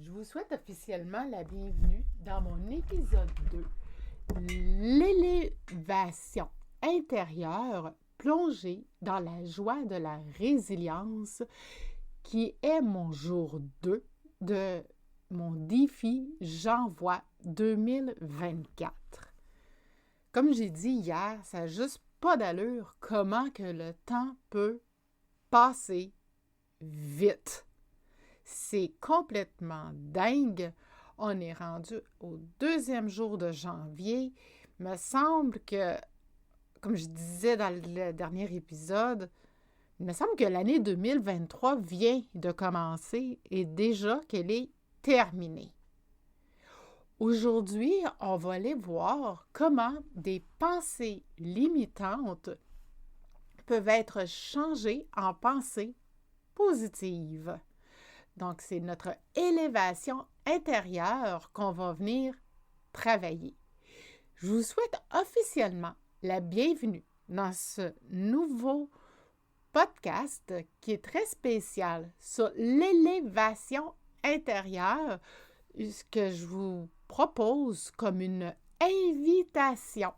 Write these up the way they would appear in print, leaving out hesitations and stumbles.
Je vous souhaite officiellement la bienvenue dans mon épisode 2, l'élévation intérieure plongée dans la joie de la résilience, qui est mon jour 2 de mon défi J'envoie 2024. Comme j'ai dit hier, ça n'a juste pas d'allure comment que le temps peut passer vite. C'est complètement dingue. On est rendu au 2e jour de janvier. Il me semble que, comme je disais dans le dernier épisode, il me semble que l'année 2023 vient de commencer et déjà qu'elle est terminée. Aujourd'hui, on va aller voir comment des pensées limitantes peuvent être changées en pensées positives. Donc, c'est notre élévation intérieure qu'on va venir travailler. Je vous souhaite officiellement la bienvenue dans ce nouveau podcast qui est très spécial sur l'élévation intérieure, ce que je vous propose comme une invitation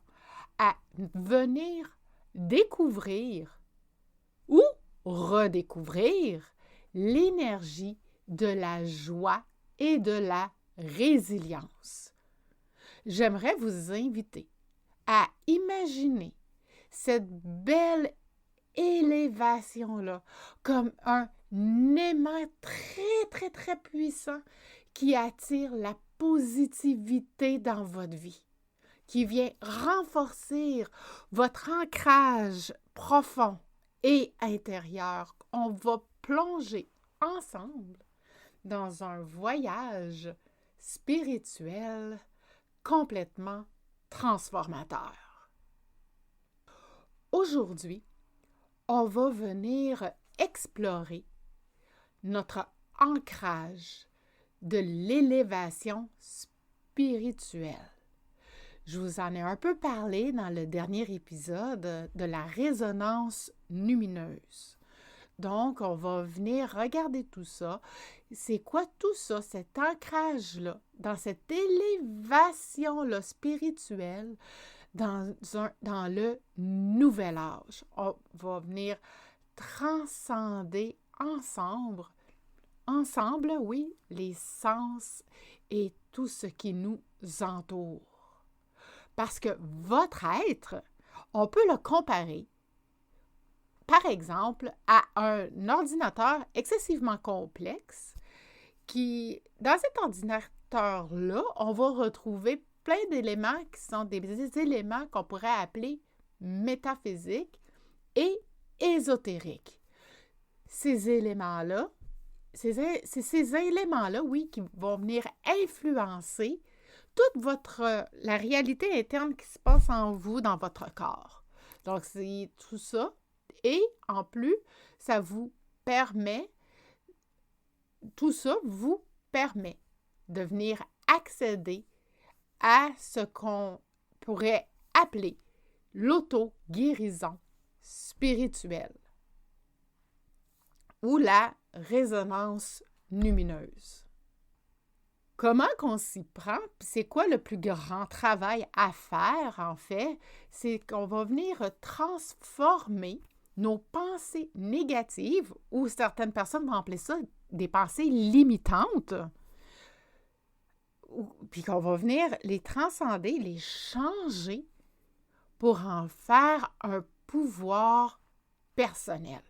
à venir découvrir ou redécouvrir l'énergie de la joie et de la résilience. J'aimerais vous inviter à imaginer cette belle élévation-là comme un aimant très, très, très puissant qui attire la positivité dans votre vie, qui vient renforcer votre ancrage profond et intérieur. On va plonger ensemble dans un voyage spirituel complètement transformateur. Aujourd'hui, on va venir explorer notre ancrage de l'élévation spirituelle. Je vous en ai un peu parlé dans le dernier épisode de la résonance lumineuse. Donc, on va venir regarder tout ça. C'est quoi tout ça, cet ancrage-là, dans cette élévation-là spirituelle, dans le nouvel âge? On va venir transcender ensemble, oui, les sens et tout ce qui nous entoure. Parce que votre être, on peut le comparer, par exemple, à un ordinateur excessivement complexe qui, dans cet ordinateur-là, on va retrouver plein d'éléments qui sont des éléments qu'on pourrait appeler métaphysiques et ésotériques. Ces éléments-là, ces éléments-là, oui, qui vont venir influencer toute la réalité interne qui se passe en vous, dans votre corps. Donc, c'est tout ça. Et en plus, tout ça vous permet de venir accéder à ce qu'on pourrait appeler l'auto-guérison spirituelle ou la résonance lumineuse. Comment qu'on s'y prend? C'est quoi le plus grand travail à faire, en fait? C'est qu'on va venir transformer nos pensées négatives, ou certaines personnes vont appeler ça des pensées limitantes, puis qu'on va venir les transcender, les changer pour en faire un pouvoir personnel.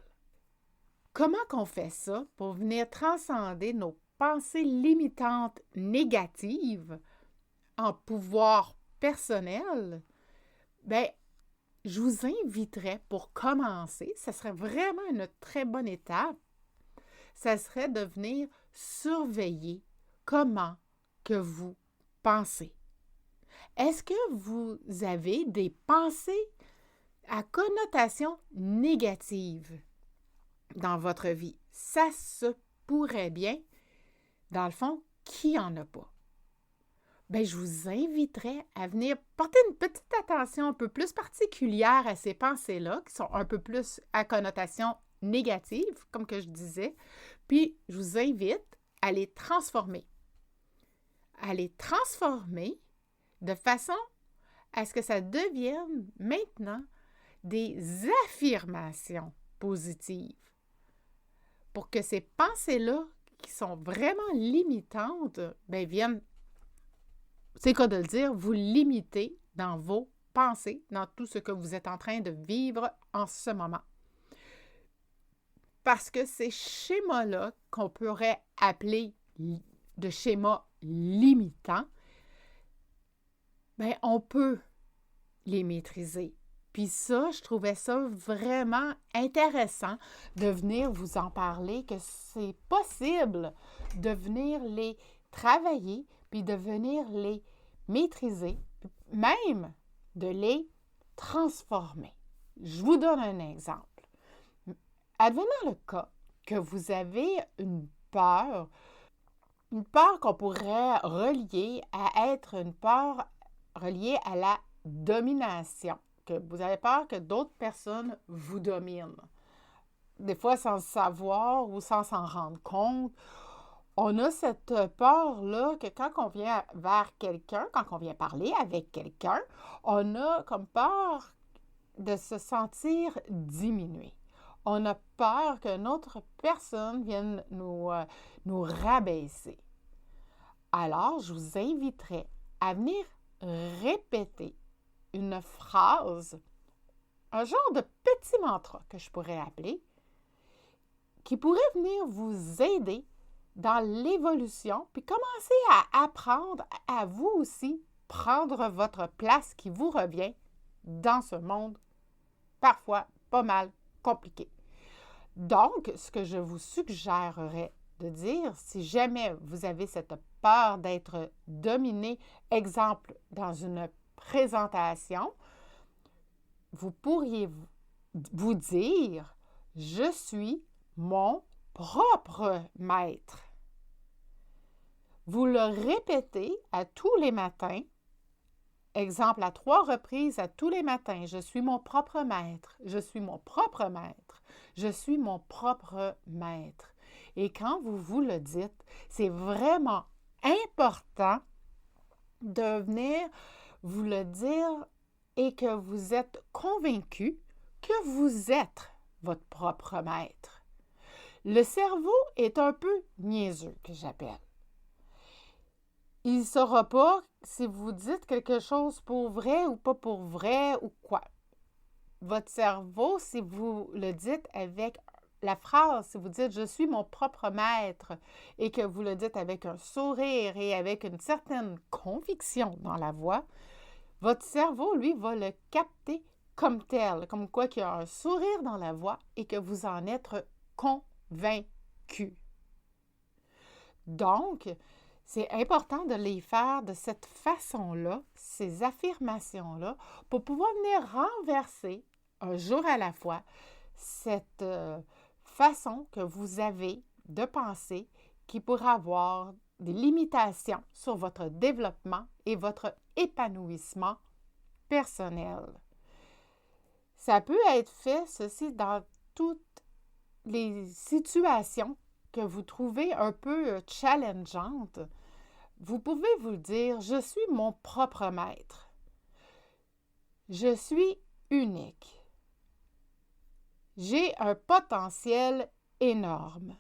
Comment qu'on fait ça pour venir transcender nos pensées limitantes négatives en pouvoir personnel? Bien, je vous inviterais pour commencer, ce serait vraiment une très bonne étape, ça serait de venir surveiller comment que vous pensez. Est-ce que vous avez des pensées à connotation négative dans votre vie? Ça se pourrait bien. Dans le fond, qui n'en a pas? Bien, je vous inviterais à venir porter une petite attention un peu plus particulière à ces pensées-là, qui sont un peu plus à connotation négative, comme que je disais. Puis, je vous invite à les transformer à les transformer de façon à ce que ça devienne maintenant des affirmations positives pour que ces pensées-là qui sont vraiment limitantes, viennent, c'est quoi de le dire, vous limiter dans vos pensées, dans tout ce que vous êtes en train de vivre en ce moment. Parce que ces schémas-là, qu'on pourrait appeler de schémas limitants, on peut les maîtriser. Puis ça, je trouvais ça vraiment intéressant de venir vous en parler, que c'est possible de venir les travailler, puis de venir les maîtriser, même de les transformer. Je vous donne un exemple. Advenant le cas que vous avez une peur qu'on pourrait relier à être une peur reliée à la domination, que vous avez peur que d'autres personnes vous dominent. Des fois, sans le savoir ou sans s'en rendre compte, on a cette peur-là que quand on vient vers quelqu'un, quand on vient parler avec quelqu'un, on a comme peur de se sentir diminué. On a peur qu'une autre personne vienne nous rabaisser. Alors, je vous inviterai à venir répéter une phrase, un genre de petit mantra que je pourrais appeler, qui pourrait venir vous aider dans l'évolution, puis commencer à apprendre à vous aussi prendre votre place qui vous revient dans ce monde parfois pas mal compliqué. Donc, ce que je vous suggérerais de dire, si jamais vous avez cette peur d'être dominé, exemple, dans une présentation, vous pourriez vous dire « Je suis mon propre maître ». Vous le répétez à tous les matins, exemple, à 3 reprises à tous les matins. Je suis mon propre maître, je suis mon propre maître, je suis mon propre maître. Et quand vous vous le dites, c'est vraiment important de venir vous le dire et que vous êtes convaincu que vous êtes votre propre maître. Le cerveau est un peu niaiseux, que j'appelle. Il ne saura pas si vous dites quelque chose pour vrai ou pas pour vrai ou quoi. Votre cerveau, si vous le dites avec la phrase, si vous dites « je suis mon propre maître » et que vous le dites avec un sourire et avec une certaine conviction dans la voix, votre cerveau, lui, va le capter comme tel, comme quoi qu'il y a un sourire dans la voix et que vous en êtes convaincu. Donc, c'est important de les faire de cette façon-là, ces affirmations-là, pour pouvoir venir renverser, un jour à la fois, cette façon que vous avez de penser qui pourrait avoir des limitations sur votre développement et votre épanouissement personnel. Ça peut être fait, ceci, dans toutes les situations que vous trouvez un peu challengeantes. Vous pouvez vous dire « Je suis mon propre maître. Je suis unique. J'ai un potentiel énorme. »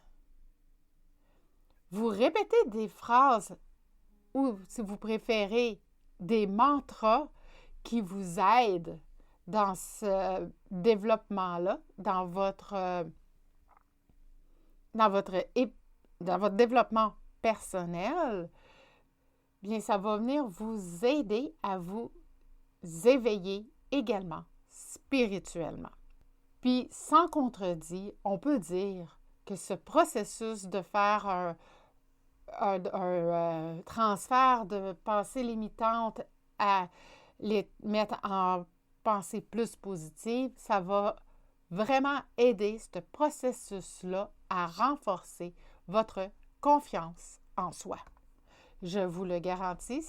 Vous répétez des phrases ou, si vous préférez, des mantras qui vous aident dans ce développement-là, dans votre développement personnel, bien, ça va venir vous aider à vous éveiller également spirituellement. Puis, sans contredit, on peut dire que ce processus de faire un transfert de pensées limitantes à les mettre en pensée plus positive, ça va vraiment aider ce processus-là à renforcer votre confiance en soi. Je vous le garantis,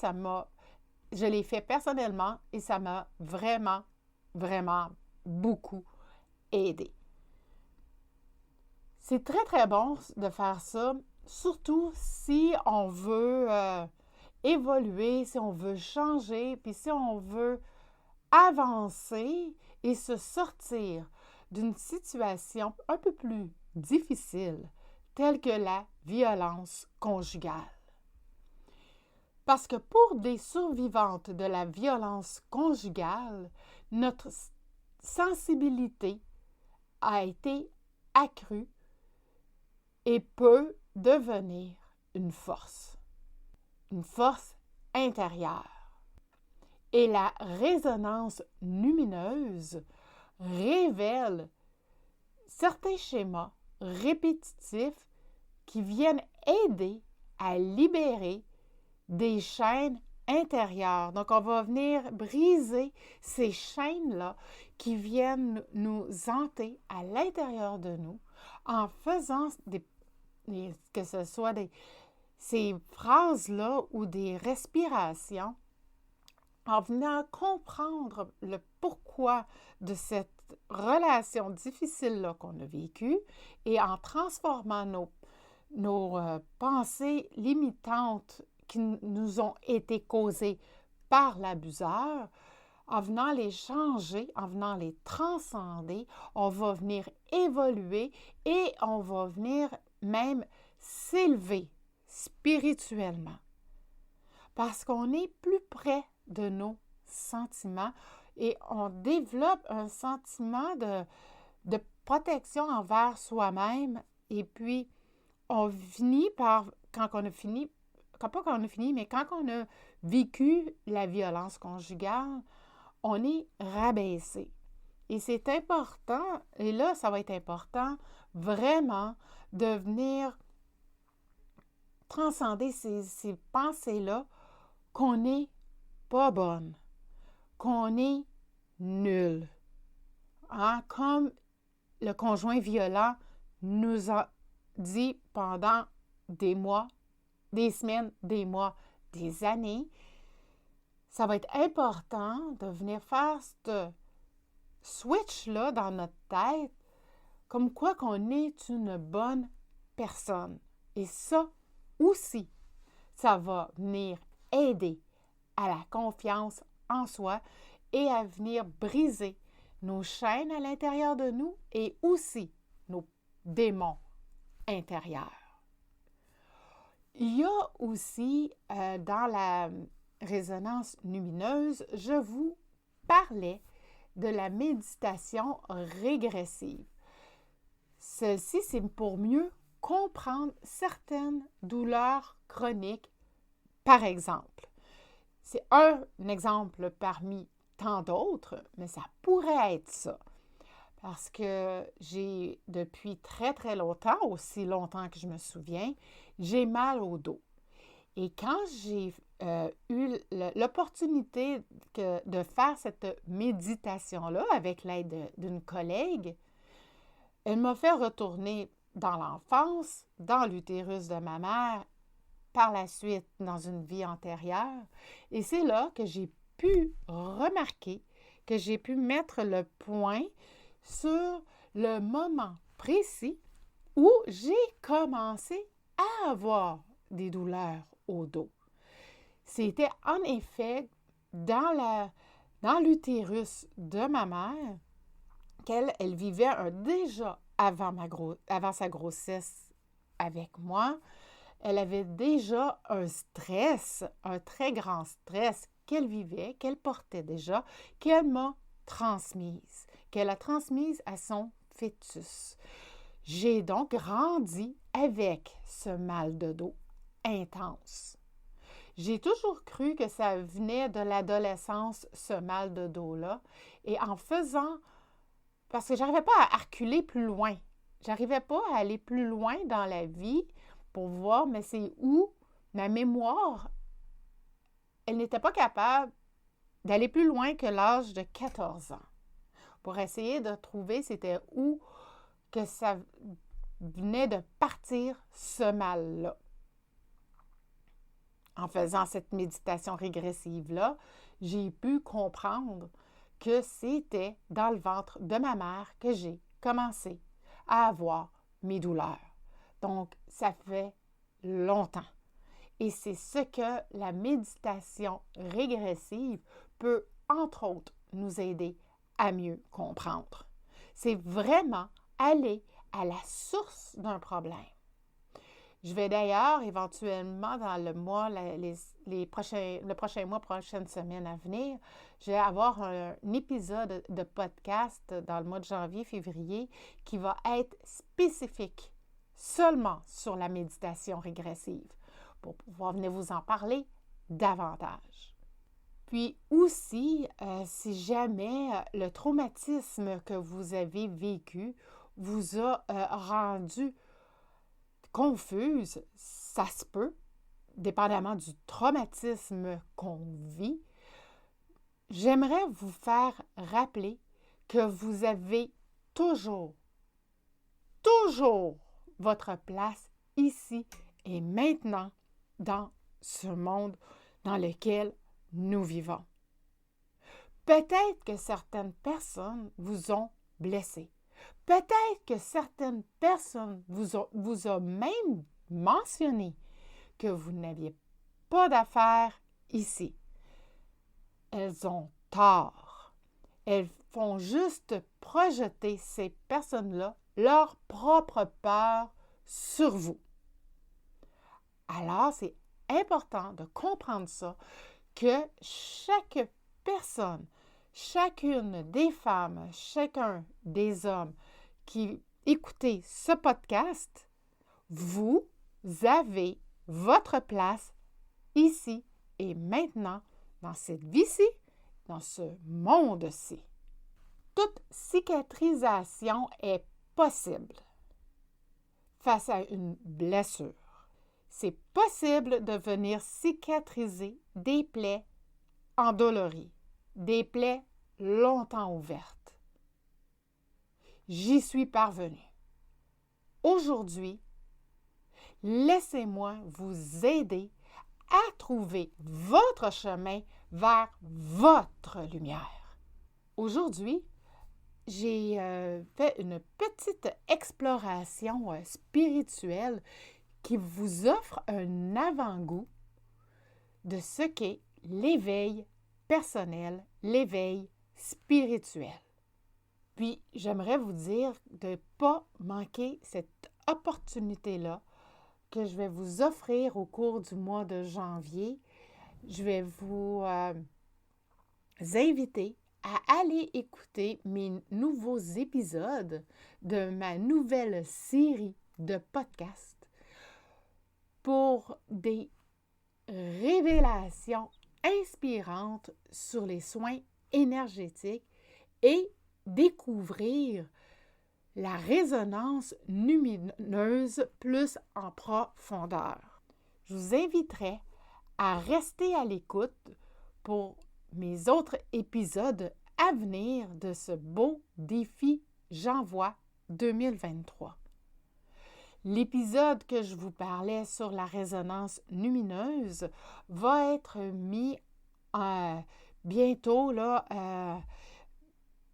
je l'ai fait personnellement et ça m'a vraiment, vraiment beaucoup aidé. C'est très, très bon de faire ça, surtout si on veut évoluer, si on veut changer, puis si on veut avancer et se sortir d'une situation un peu plus difficile, telle que la violence conjugale. Parce que pour des survivantes de la violence conjugale, notre sensibilité a été accrue et peut devenir une force intérieure. Et la résonance lumineuse révèle certains schémas répétitifs qui viennent aider à libérer des chaînes intérieures. Donc, on va venir briser ces chaînes-là qui viennent nous hanter à l'intérieur de nous en faisant que ce soit ces phrases-là ou des respirations, en venant comprendre le pourquoi de cette relation difficile-là qu'on a vécue et en transformant nos pensées limitantes qui nous ont été causées par l'abuseur, en venant les changer, en venant les transcender, on va venir évoluer et on va venir même s'élever spirituellement. Parce qu'on est plus près de nos sentiments et on développe un sentiment de protection envers soi-même et puis on finit par, quand on a vécu la violence conjugale, on est rabaissé. Et c'est important, et là, ça va être important, vraiment, de venir transcender ces pensées-là qu'on n'est pas bonne, qu'on est nul. Hein? Comme le conjoint violent nous a dit pendant des mois, des semaines, des mois, des années, ça va être important de venir faire ce switch-là dans notre tête, comme quoi qu'on est une bonne personne. Et ça aussi, ça va venir aider à la confiance en soi et à venir briser nos chaînes à l'intérieur de nous et aussi nos démons intérieurs. Il y a aussi, dans la résonance lumineuse, je vous parlais de la méditation régressive. Ceci, c'est pour mieux comprendre certaines douleurs chroniques, par exemple. C'est un exemple parmi tant d'autres, mais ça pourrait être ça. Parce que j'ai, depuis très, très longtemps, aussi longtemps que je me souviens, j'ai mal au dos. Et quand j'ai eu l'opportunité de faire cette méditation-là avec l'aide d'une collègue, elle m'a fait retourner dans l'enfance, dans l'utérus de ma mère, par la suite dans une vie antérieure. Et c'est là que j'ai pu remarquer, que j'ai pu mettre le point sur le moment précis où j'ai commencé à avoir des douleurs au dos. C'était en effet dans l'utérus de ma mère qu'elle vivait déjà avant sa grossesse avec moi. Elle avait déjà un stress, un très grand stress qu'elle vivait, qu'elle portait déjà, qu'elle m'a transmise, qu'elle a transmise à son fœtus. J'ai donc grandi avec ce mal de dos intense. J'ai toujours cru que ça venait de l'adolescence, ce mal de dos-là, et en faisant, parce que je n'arrivais pas à reculer plus loin, j'arrivais pas à aller plus loin dans la vie pour voir, mais c'est où ma mémoire, elle n'était pas capable d'aller plus loin que l'âge de 14 ans pour essayer de trouver c'était où que ça venait de partir ce mal-là. En faisant cette méditation régressive-là, j'ai pu comprendre que c'était dans le ventre de ma mère que j'ai commencé à avoir mes douleurs. Donc, ça fait longtemps. Et c'est ce que la méditation régressive peut, entre autres, nous aider à mieux comprendre. C'est vraiment aller à la source d'un problème. Je vais d'ailleurs éventuellement dans le mois, le prochain mois, prochaine semaine à venir, je vais avoir un épisode de podcast dans le mois de janvier, février qui va être spécifique seulement sur la méditation régressive pour pouvoir venir vous en parler davantage. Puis aussi, si jamais le traumatisme que vous avez vécu vous a rendu confuse, ça se peut, dépendamment du traumatisme qu'on vit, j'aimerais vous faire rappeler que vous avez toujours votre place ici et maintenant dans ce monde dans lequel nous vivons. Peut-être que certaines personnes vous ont blessé. Peut-être que certaines personnes vous ont même mentionné que vous n'aviez pas d'affaires ici. Elles ont tort. Elles font juste projeter ces personnes-là leur propre peur sur vous. Alors, c'est important de comprendre ça, que chaque personne, chacune des femmes, chacun des hommes qui écoutez ce podcast, vous avez votre place ici et maintenant dans cette vie-ci, dans ce monde-ci. Toute cicatrisation est possible face à une blessure. C'est possible de venir cicatriser des plaies endolories, des plaies longtemps ouvertes. J'y suis parvenue. Aujourd'hui, laissez-moi vous aider à trouver votre chemin vers votre lumière. Aujourd'hui, j'ai fait une petite exploration spirituelle qui vous offre un avant-goût de ce qu'est l'éveil personnel, l'éveil spirituel. Puis, j'aimerais vous dire de ne pas manquer cette opportunité-là que je vais vous offrir au cours du mois de janvier. Je vais vous inviter à aller écouter mes nouveaux épisodes de ma nouvelle série de podcasts pour des révélations inspirantes sur les soins énergétiques et découvrir la résonance lumineuse plus en profondeur. Je vous inviterai à rester à l'écoute pour mes autres épisodes à venir de ce beau défi J'envoie 2023. L'épisode que je vous parlais sur la résonance lumineuse va être mis bientôt là,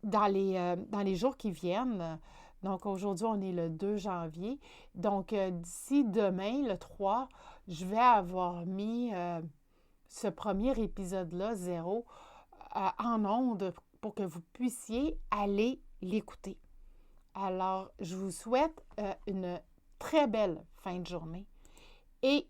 dans les jours qui viennent. Donc aujourd'hui, on est le 2 janvier. Donc d'ici demain, le 3, je vais avoir mis ce premier épisode-là, 0, en ondes pour que vous puissiez aller l'écouter. Alors, je vous souhaite une très belle fin de journée et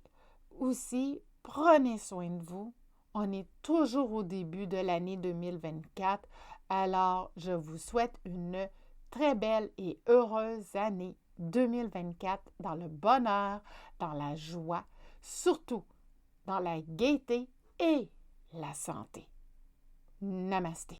aussi prenez soin de vous. On est toujours au début de l'année 2024, alors je vous souhaite une très belle et heureuse année 2024 dans le bonheur, dans la joie, surtout dans la gaieté et la santé. Namasté.